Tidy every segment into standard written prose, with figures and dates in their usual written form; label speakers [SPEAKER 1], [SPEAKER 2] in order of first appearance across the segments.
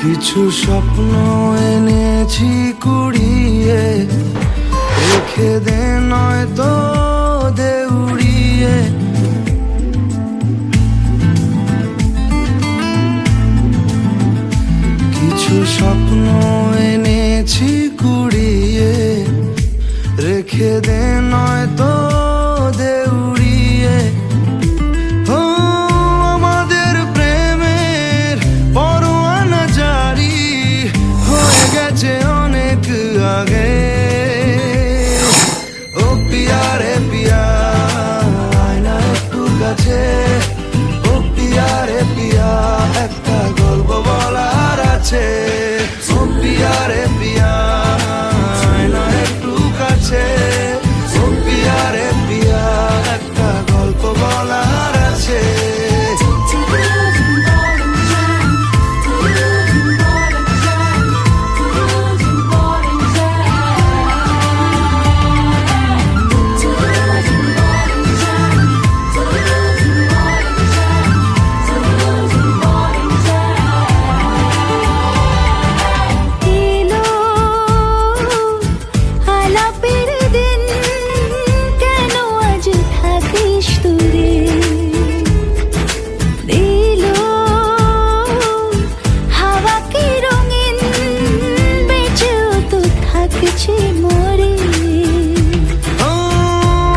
[SPEAKER 1] কিছু স্বপ্ন এনেছি কুড়িয়ে, রেখে দে নয়তো দে উড়িয়ে। কিছু স্বপ্ন এনেছি কুড়িয়ে, রেখে দে নয়তো দে উড়িয়ে। আমাদের প্রেমের পরোয়ানা জারি হয়ে গেছে অনেক আগে। ও পিয়া রে পিয়া, আয়না একটু কাছে। ও পিয়া রে পিয়া, একটা গল্প বলার আছে। ও পিয়া রে পিয়া, আয়না একটু কাছে। ও পিয়া রে পিয়া, একটা গল্প বলার আছে।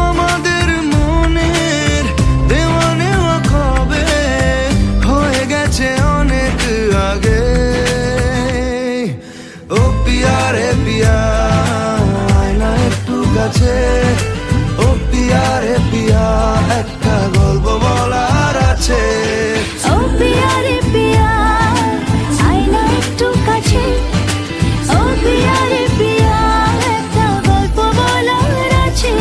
[SPEAKER 1] আমাদের মনের দেওয়া নেওয়া কবে হয়ে গেছে অনেক আগে। ও পিয়া রে পিয়া, আয়না একটু কাছে। ও পিয়া রে পিয়া, একটা গল্প বলার আছে।
[SPEAKER 2] ও পিয়া রে পিয়া, আয়না একটু কাছে। ও পিয়া রে পিয়া, একটা গল্প বলার আছে।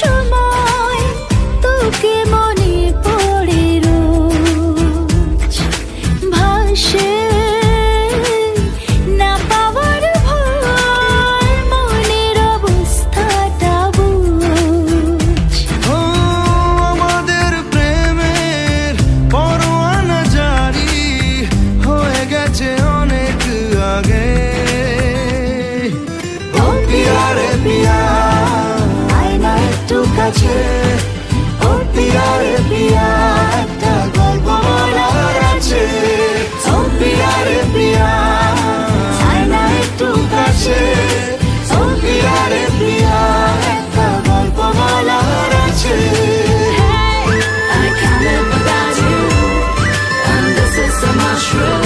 [SPEAKER 2] সময় তোকে মনে পড়ে রোজ, ভাসে না পাওয়ার ভয়, মনের অবস্থাটা বুঝ।
[SPEAKER 1] আমাদের প্রেমের পরোয়ানা জারি হয়ে গেছে অনেক আগে। ও পিয়া রে পিয়া, কাছে। ও পিয়া রে পিয়া, একটা গল্প বলার আছে। ও পিয়া রে পিয়া, আয়না একটু আছে। ও প্রিয়া রে প্রিয়া, একটা গল্প বলার আছে।
[SPEAKER 2] I can't live without you, and this is so much true.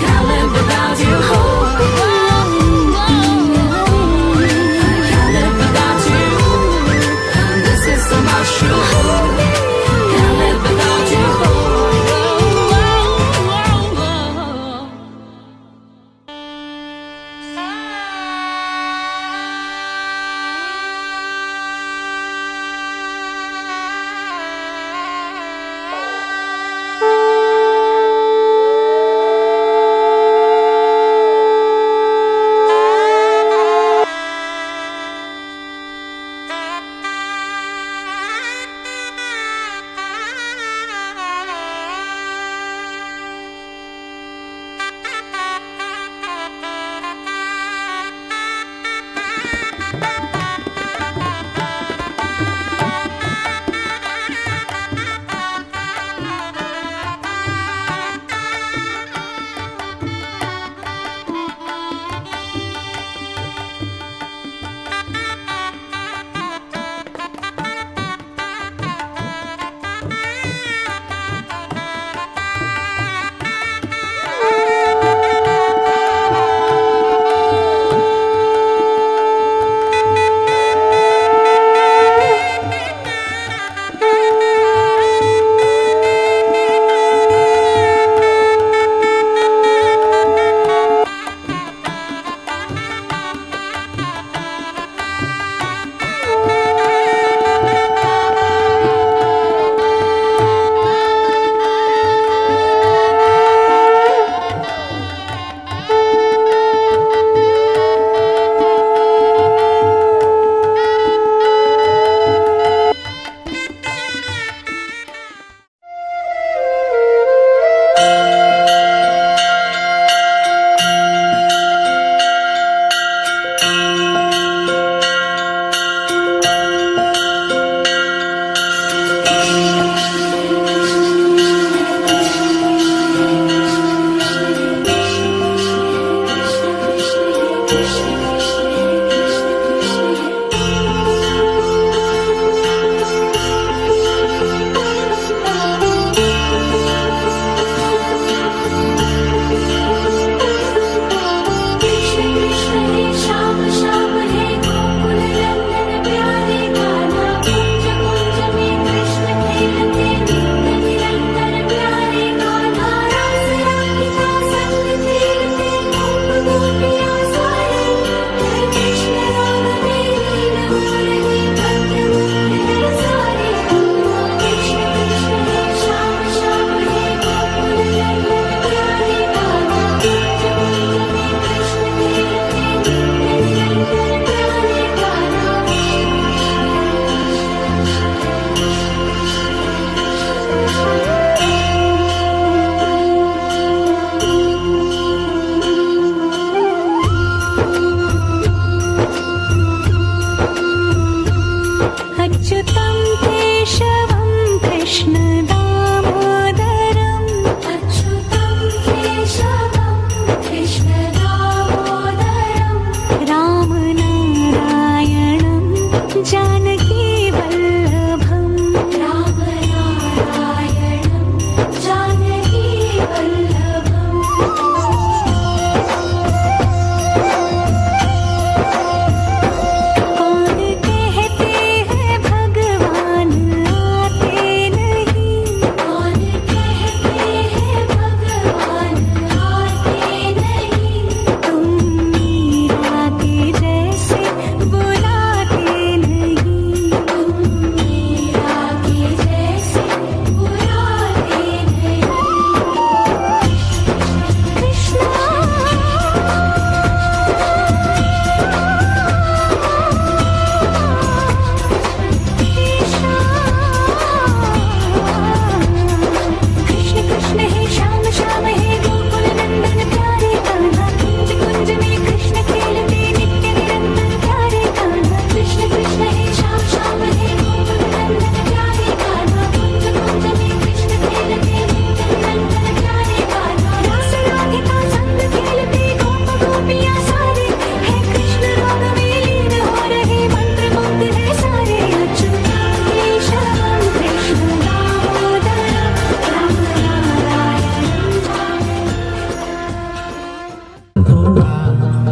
[SPEAKER 2] Can't live without you. I can't live without you, and this is so much true. Can't live without you.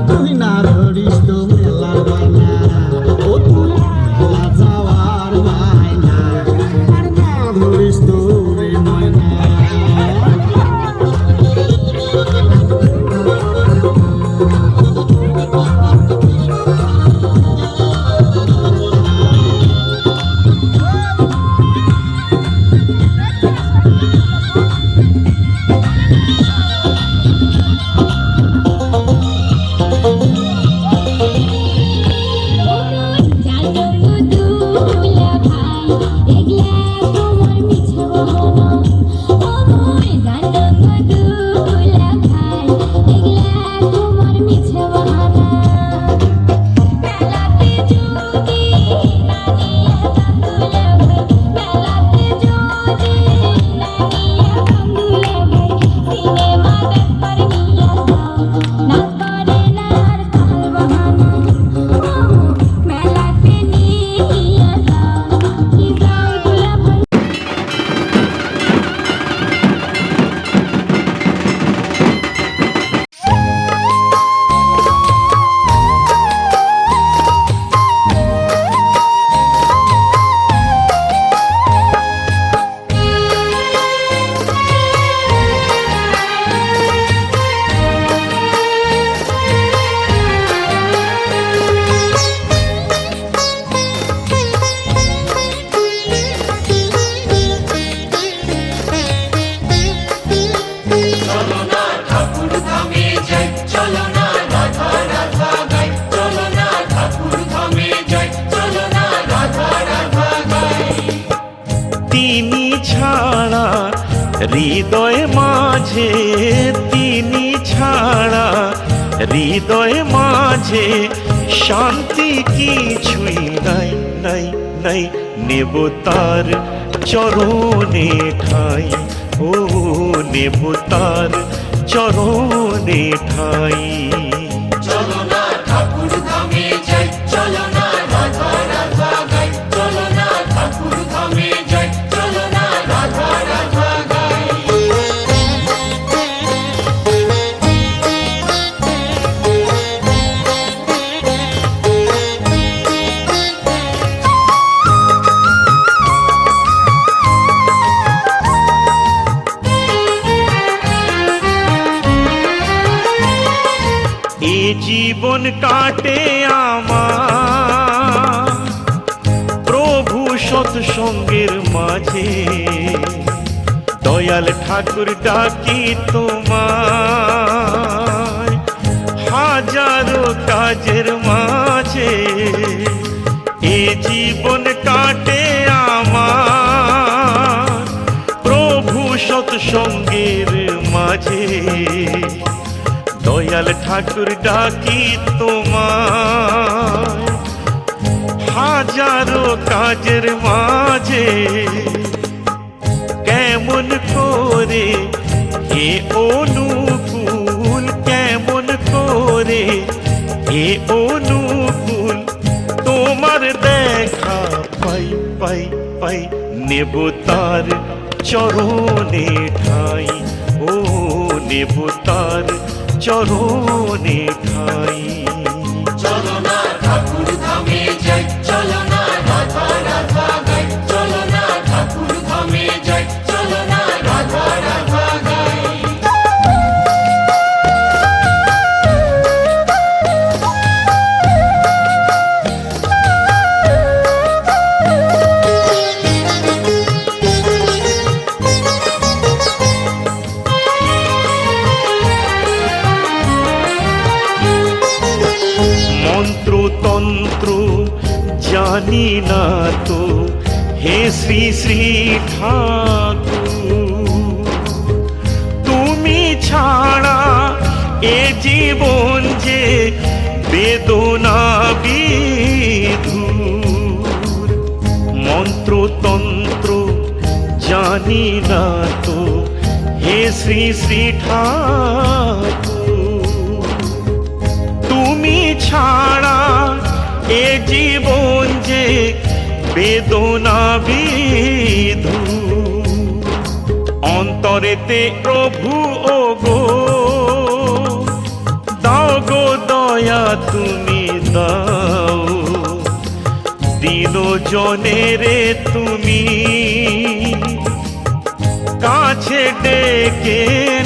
[SPEAKER 3] তুই না ধরিস তো মেলা বায়না, ও তুই মেলা যাওয়ার বায়না, আর না ধরিস তো রে ময়না।
[SPEAKER 4] তিনি ছাড়া হৃদয় মাঝে, তিনি ছাড়া হৃদয় মাঝে শান্তি কিছুই নাই নাই নাই। নেব তার চরণে ঠাই, ও নেব তার চরণে ঠাই।
[SPEAKER 5] চলো না ঠাকুর ধামে যাই, চলো না রাধা রাধা গাই, চলো না ঠাকুর ধামে যাই, চলো না রাধা রাধা গাই।
[SPEAKER 4] এ জীবন কাটে আমার প্রভু সৎসঙ্গের মাঝে, দয়াল ঠাকুর ডাকি তোমায় হাজারো কাজের মাঝে। এ জীবন কাটে আমার প্রভু সৎসঙ্গের মাঝে, দয়াল ঠাকুর ডাকি তোমায় হাজারো কাজের মাঝে। কেমন করে হে অনুকূল, কেমন করে হে অনুকূল তোমার দেখা পাই পাই পাই। নেব তার চরণে ঠাই, ও নেব তার চরণে ঠাই।
[SPEAKER 5] চলো না ঠাকুর ধামে যাই, চলো না রাধা রাধা গাই, চলো না ঠাকুর ধামে যাই, চলো না রাধা রাধা গাই।
[SPEAKER 4] মন্ত্রতন্ত্র জানি না তো হে শ্রী শ্রী ঠাকুর, তুমি ছাড়া এ জীবন যে বেদনা বিধুর। মন্ত্রতন্ত্র জানি না তো হে শ্রী শ্রী ঠাকুর, তুমি ছাড়া এ জীবন যে বেদনা বিধু। অন্তরেতে প্রভু ও গো দাও গো দয়া দয়া তুমি দাও, দিন জনেরে তুমি কাছে ডেকে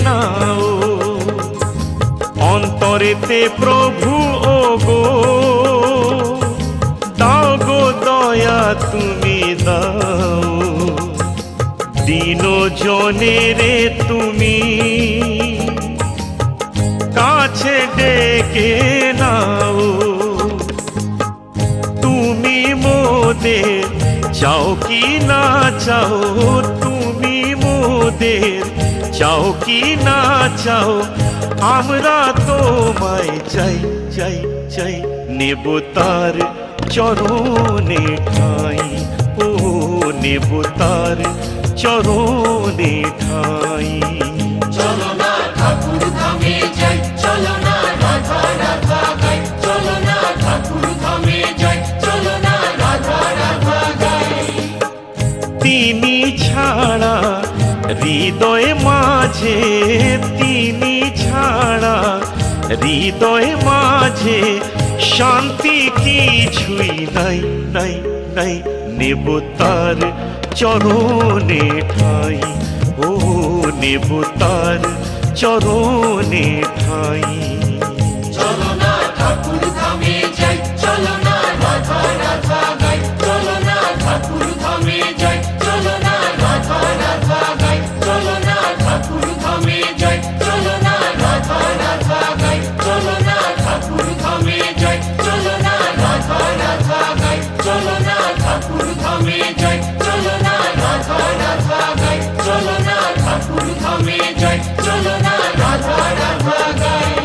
[SPEAKER 4] নাও। অন্তরেতে প্রভু ও গো দাও গো দয়া তুমি দাও, দিন জনেরে তুমি কাছে ডেকে নাও। তুমি মোদের চাও কি না চাও, তুমি মোদের চাও কি না চাও, আমরা তোমায় চাই চাই চাই। নেব তার চরণে ঠাই, ও নেব তার চরণে ঠাই।
[SPEAKER 5] চলো না ঠাকুর ধামে যাই, চলো না রাধা রাধা গাই, চলো না ঠাকুর ধামে যাই, চলো না রাধা রাধা গাই।
[SPEAKER 4] তিনি ছাড়া হৃদয় মাঝে, তিনি ছাড়া হৃদয় মাঝে শান্তি কিছুই নাই নাই নাই। নেব তার চরণে ঠাই, ও নেব তার চরণে ঠাই।
[SPEAKER 5] চলো না ঠাকুর ধামে যাই, চলো না রাধা রাধা গাই, চলো না ঠাকুর ধামে যাই, চলো না রাধা রাধা গাই, চলো না ঠাকুর ধামে যাই, চলো না রাধা রাধা গাই, চলো না ঠাকুর ধামে যাই, চলো না রাধা রাধা গাই, চলো না ঠাকুর ধামে যাই, চলো না রাধা রাধা গাই, চলো না ঠাকুর ধামে যাই, চলো না রাধা রাধা গাই।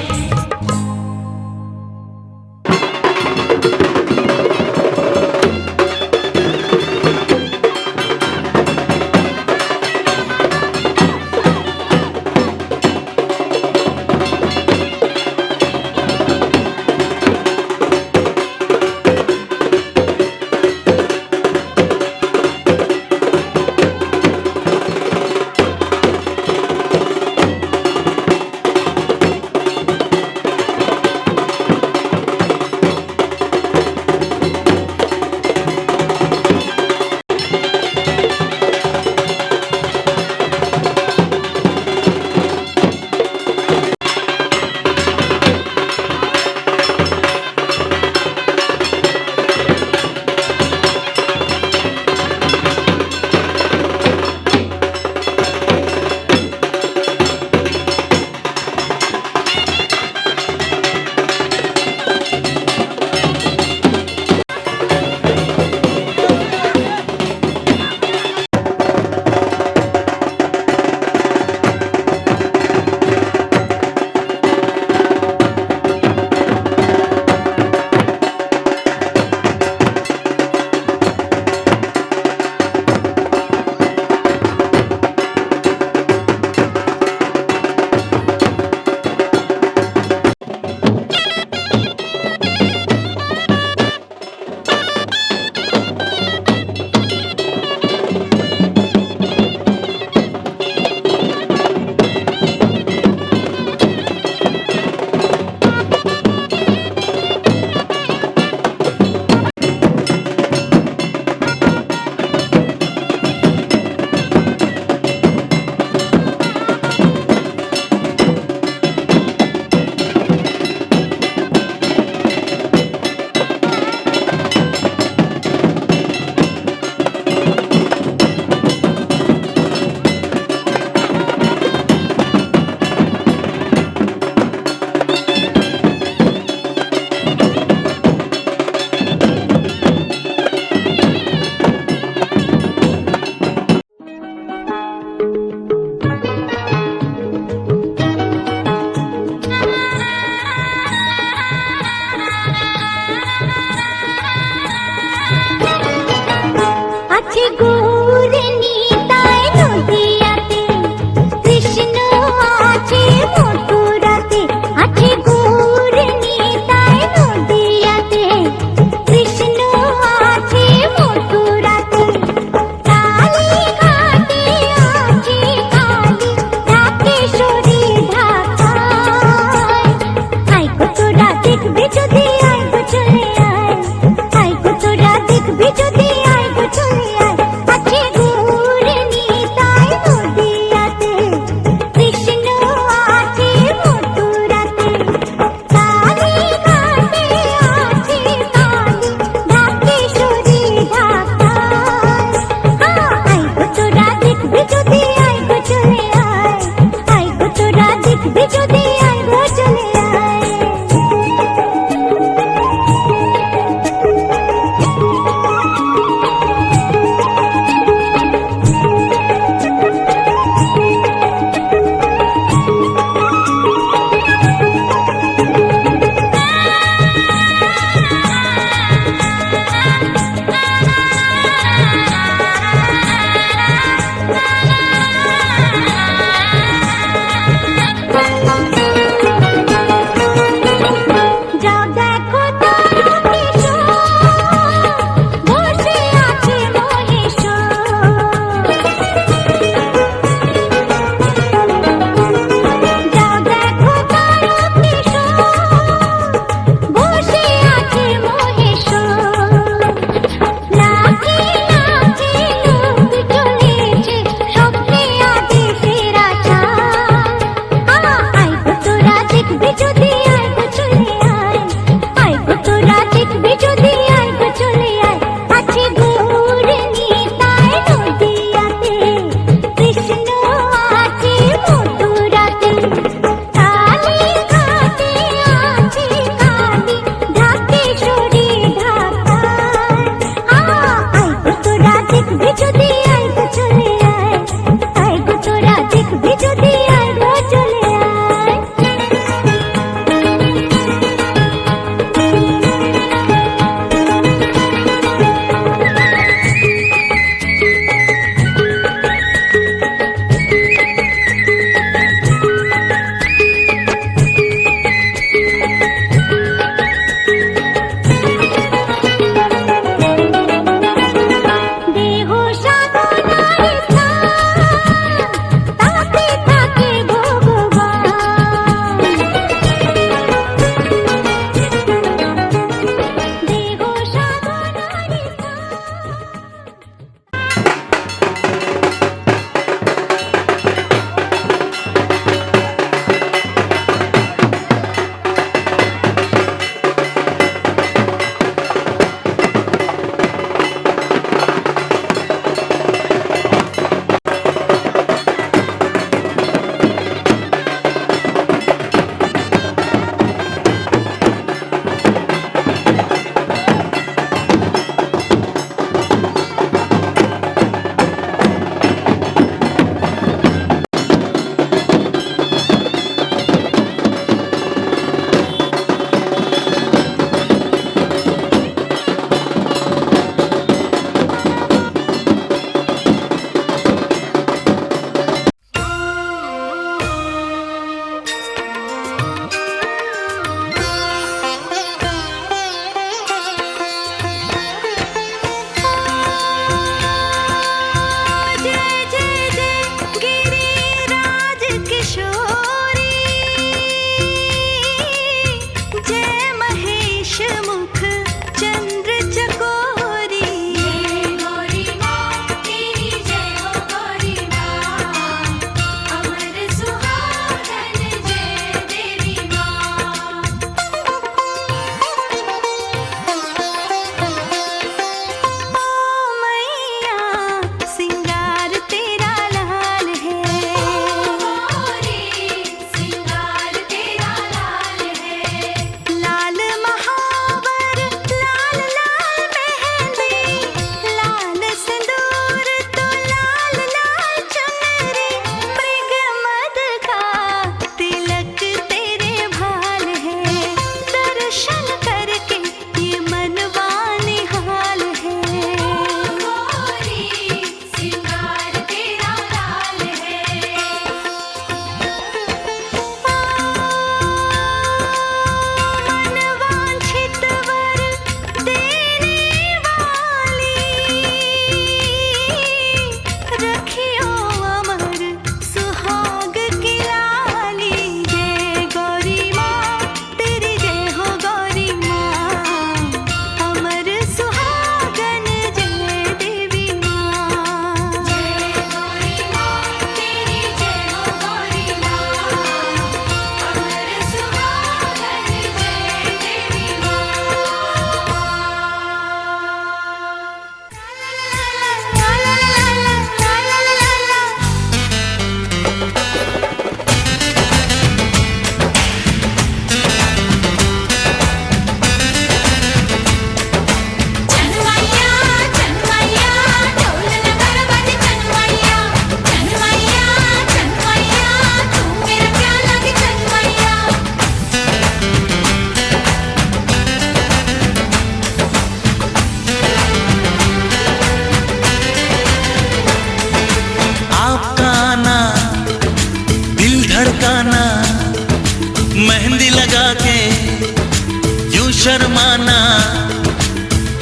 [SPEAKER 6] शर्माना,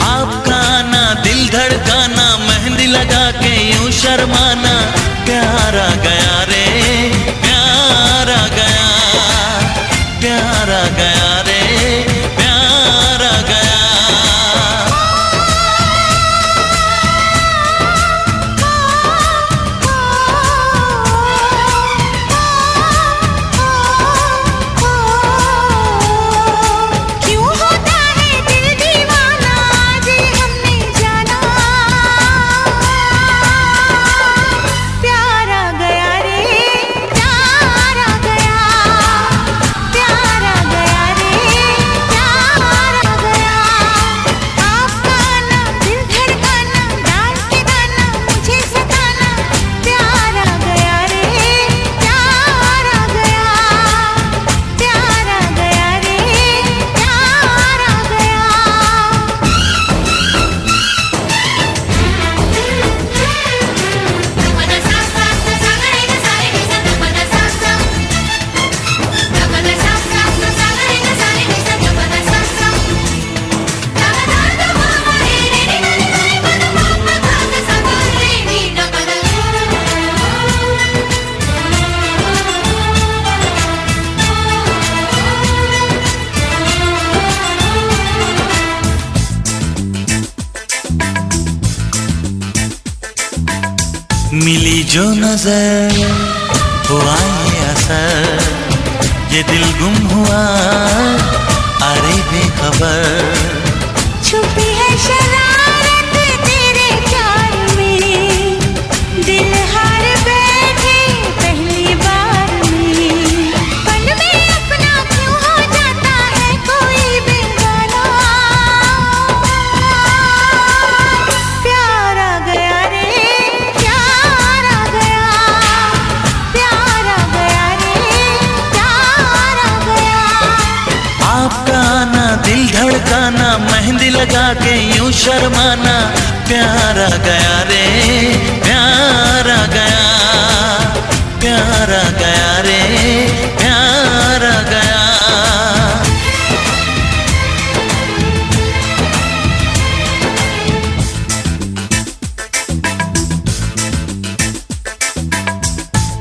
[SPEAKER 6] आपका आना दिल धड़काना, मेहंदी लगा के यूं शर्माना। प्यार आ गया रे, प्यार आ गया, प्यार आ गया रे, प्यार आ गया।
[SPEAKER 2] क्यों होता है दिल दीवाना, आज हमने जाना। प्यार आ गया रे, प्यार आ गया, प्यार आ गया रे, प्यार आ गया। आपका आना दिल धड़काना, डाल के दाना मुझे सताना। प्यार आ गया रे, प्यार आ गया, प्यार आ गया रे, प्यार आ गया।
[SPEAKER 6] मिली जो नजर हुआ ये असर, ये दिल गुम हुआ अरे बेखबर।
[SPEAKER 2] छुपी है शरारत तेरे प्यार में, दिल हार बैठे पहली बार में। पल में अपना क्यों हो जाता है कोई बेगाना। प्यार आ गया रे, प्यार आ गया, प्यार आ गया रे, प्यार आ गया।
[SPEAKER 6] आपका आना दिल धड़काना, मेहंदी लगा के यूं शर्माना। प्यार आ गया रे, प्यार आ गया, प्यार आ गया रे, प्यार आ गया।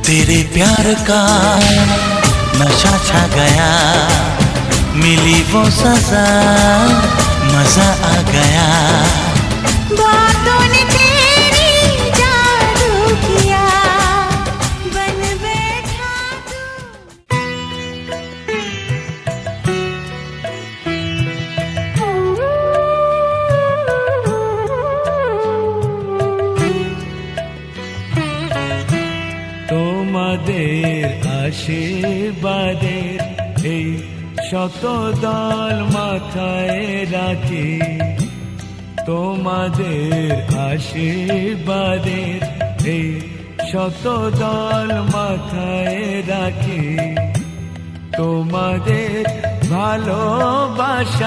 [SPEAKER 6] तेरे प्यार का नशा छा गया, मिली वो सजा मजा आ गया।
[SPEAKER 2] बातों ने तेरी जादू किया, बन बैठा
[SPEAKER 7] তোমাদের আশীর্বাদের এই শত দল মাথায় রাখি, তোমাদের আশীর্বাদের এই শত দল মাথায় রাখি। তোমাদের ভালোবাসার,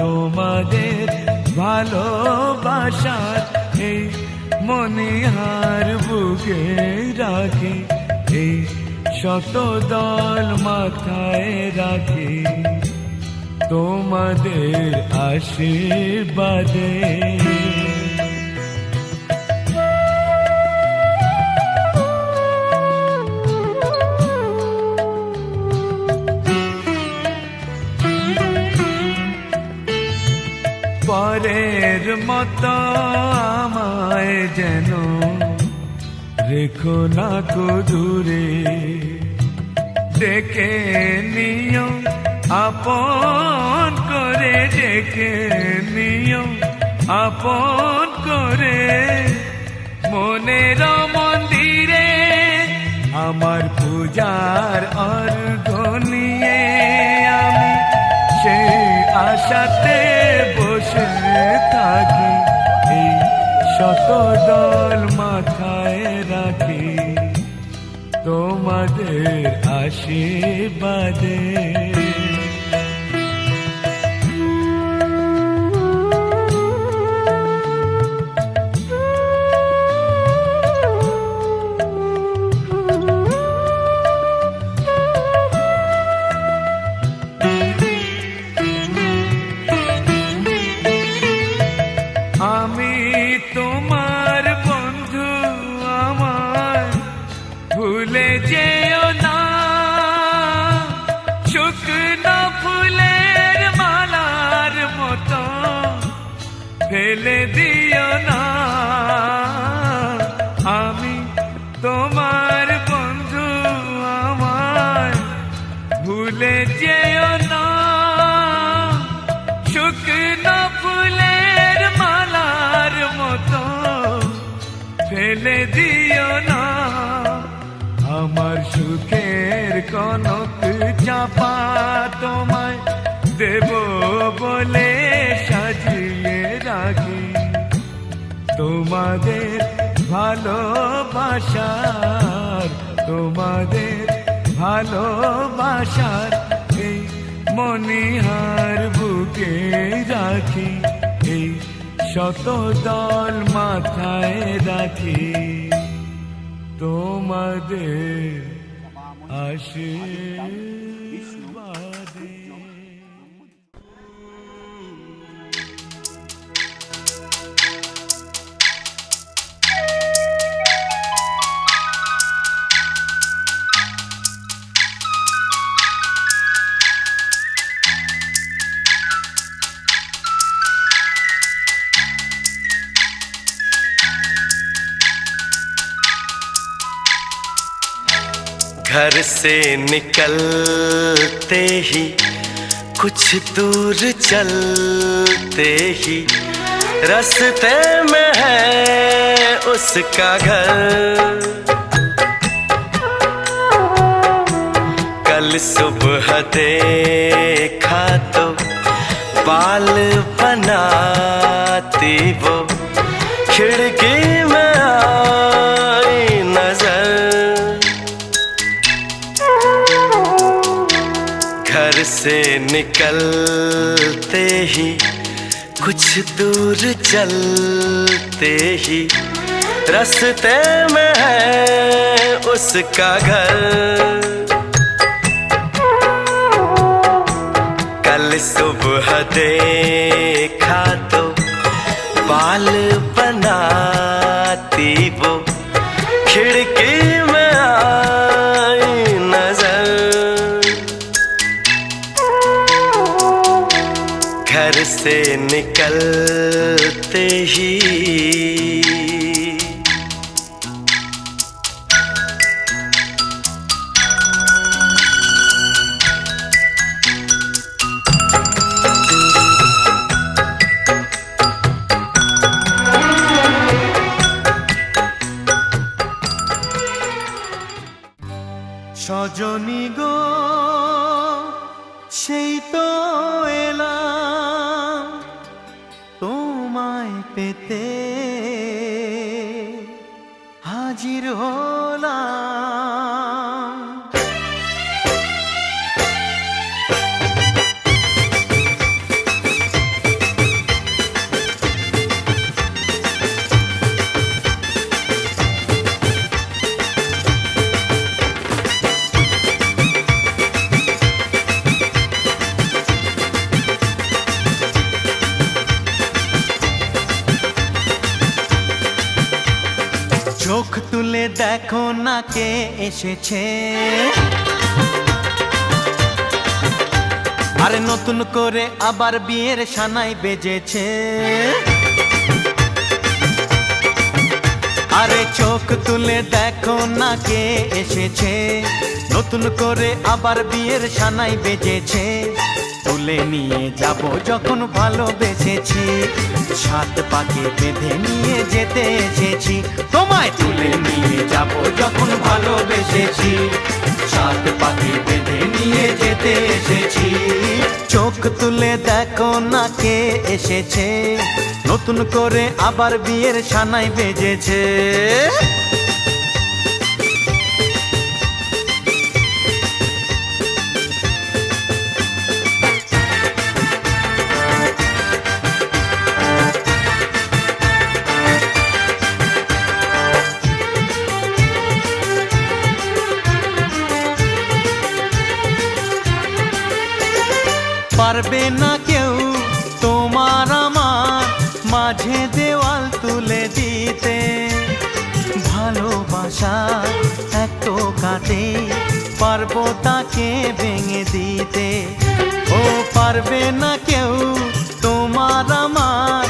[SPEAKER 7] তোমাদের ভালোবাসার এই মনিহার বুকে রাখি, এই শত দল মাথায় রাখি। তোমাদের আশীর্বাদে পরের মতো আমায় যেন রেখো না কো দূরে, ডেকে নিও আপন করে, ডেকে নিও আপন করে। মনের মন্দিরে আমার পূজার অর্ঘ নিয়ে আমি সেই আশাতে বসে থাকি, এই শত দল মাথায় রাখি। তোমাদের আশীর্বাদে ফেলে দিও না। আমি তোমার বন্ধু, আমায় ভুলে যেও না। শুকনো ফুলের মালার মতো ফেলে দিও না। আমার সুখের কনক চাপা তোমায় দেব বলে সাজিয়ে রাখি। তোমাদের ভালোবাসার, তোমাদের ভালোবাসার এই মনিহার বুকে রাখি, এই শত দল মাথায় রাখি। তোমাদের আশীর্বাদে।
[SPEAKER 1] घर से निकलते ही कुछ दूर चलते ही रास्ते में है उसका घर। कल सुबह देखा तो बाल बनाती वो खिड़की में आई नजर। घर से निकलते ही कुछ दूर चलते ही रास्ते में है उसका घर। कल सुबह देखा तो बाल बनाती वो खिड़की में आई नजर। घर से निकलते ही
[SPEAKER 6] সজনী গো সেই তো এলাম তোমায় পেতে হাজির হলাম। চোখ তুলে দেখো না কে এসেছে, আরে নতুন করে আবার বিয়ের সানাই বেজেছে। আরে চোখ তুলে দেখো না কে এসেছে, নতুন করে আবার বিয়ের সানাই বেজেছে। তুলে নিয়ে যাব যখন ভালোবেসেছি, সাত পাকে বেঁধে নিয়ে যেতে এসেছি। তোমায় তুলে নিয়ে যাব যখন ভালোবেসেছি, সাত পাকে বেঁধে নিয়ে যেতে এসেছি। চোখ তুলে দেখো না কে এসেছে, নতুন করে আবার বিয়ের সানাই বেজেছে। পারবে না কেউ তোমার আমার মাঝে দেওয়াল তুলে দিতে, ভালোবাসা এত কাটে পারবো তাকে ভেঙে দিতে। ও পারবে না কেউ তোমার আমার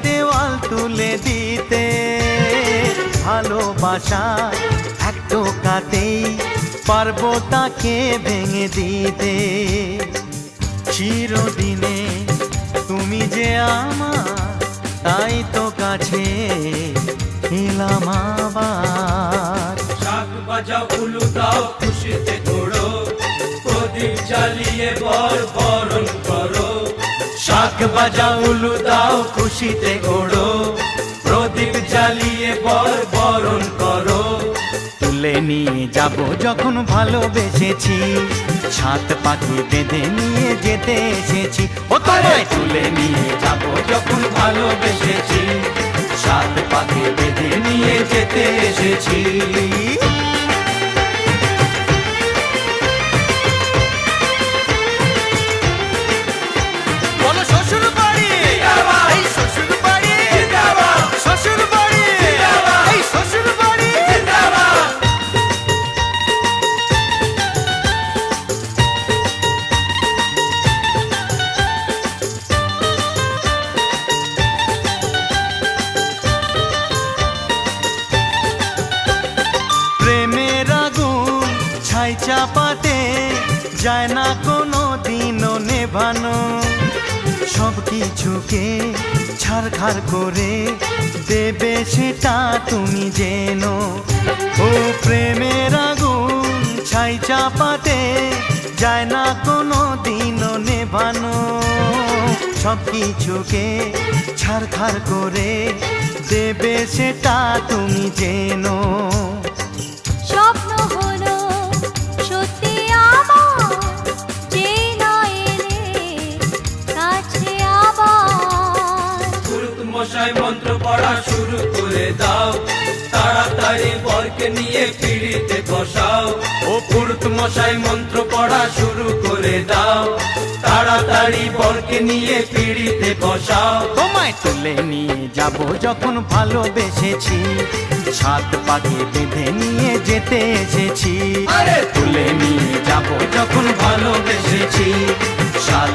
[SPEAKER 6] দেওয়াল তুলে দিতে, ভালোবাসা এক টোকাতেই পারবো তাকে ভেঙে দিতে। চিরদিনে তুমি যে আমার, তাই তো কাছে এলাম আবার।
[SPEAKER 5] শাক বাজাও উলু দাও খুশিতে ঘোড়ো, প্রদীপ জ্বালিয়ে বরণ করো।
[SPEAKER 6] শাক বাজাও উলু দাও খুশিতে ওড়ো,
[SPEAKER 5] প্রদীপ জ্বালিয়ে বরণ করো।
[SPEAKER 6] তুলে নিয়ে যাব যখন ভালোবেসেছি, ছাত পাখি বেঁধে নিয়ে যেতে এসেছি। ও তোমায় তুলে নিয়ে যাব যখন ভালোবেসেছি,
[SPEAKER 5] সাত পাখি বেঁধে নিয়ে যেতে এসেছি।
[SPEAKER 6] বলো শ্বশুর বাড়ি, এই শ্বশুর বাড়ি, শ্বশুর বাড়ি, এই শ্বশুর বাড়ি। প্রেমের আগুন ছাই চাপাতে যায় না কোনো দিনও নেভানো, সব কিছুকে ছারখার করে দেবে সেটা তুমি জেনো। ও প্রেমের আগুন ছাই চাপাতে যায় না কোনো দিনও নেভানো, সব কিছুকে ছারখার করে দেবে সেটা তুমি জেনো।
[SPEAKER 2] স্বপ্ন হলো সত্যি আমার, যে না এলে কাছে আবার।
[SPEAKER 5] পুরুত মশাই মন্ত্র পড়া শুরু করে দাও, তাড়াতাড়ি বরকে নিয়ে পিড়িতে বসাও। ও পুরুত মশাই মন্ত্র পড়া শুরু করে দাও, তাড়াতাড়ি বরকে নিয়ে পিড়িতে বসাও।
[SPEAKER 6] তোমায় তুলে নিয়ে যাব যখন ভালোবেসেছি, সাত পাখি বেঁধে নিয়ে যেতে এসেছি।
[SPEAKER 5] আরে
[SPEAKER 6] তুলে নিয়ে যাব যখন ভালোবেসেছি, সাত